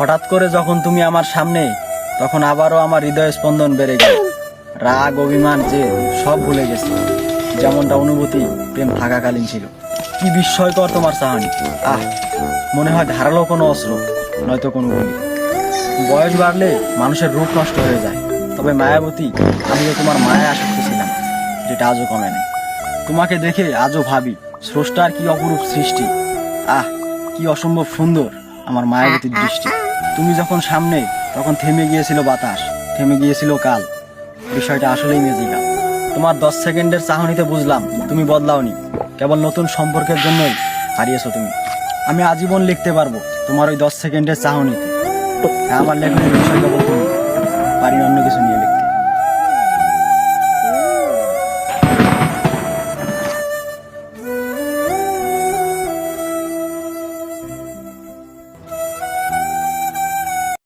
হঠাৎ করে যখন তুমি আমার সামনে, তখন আবারও আমার হৃদয় স্পন্দন বেড়ে গেল। রাগ, অভিমান, যে সব ভুলে গেছি, যেমনটা অনুভূতি প্রেম থাকাকালীন ছিল। কি বিস্ময়কর তোমার চাহনি! আহ, মনে হয় ধারালো কোনো অস্ত্র, নয়তো কোনো গুলি। বয়স বাড়লে মানুষের রূপ নষ্ট হয়ে যায়, তবে মায়াবতী, আমি তো তোমার মায়ায় আসক্ত ছিলাম, যেটা আজও কমে নেই। তোমাকে দেখে আজও ভাবি, স্রষ্টার কি অপরূপ সৃষ্টি! আহ, কি অসম্ভব সুন্দর আমার মায়াবতীর দৃষ্টি! তুমি যখন সামনে, তখন থেমে গিয়েছিল বাতাস, থেমে গিয়েছিল কাল। বিষয়টা আসলেই ম্যাজিক্যাল। তোমার 10 সেকেন্ডের চাহনিতে বুঝলাম তুমি বদলাওনি, কেবল নতুন সম্পর্কের জন্যই হারিয়েছো তুমি। আমি আজীবন লিখতে পারবো তোমার ওই 10 সেকেন্ডের চাহনিতে। হ্যাঁ, আমার লেখনের বিষয় কেবল তুমি, পারি অন্য কিছু নিয়ে লিখতে।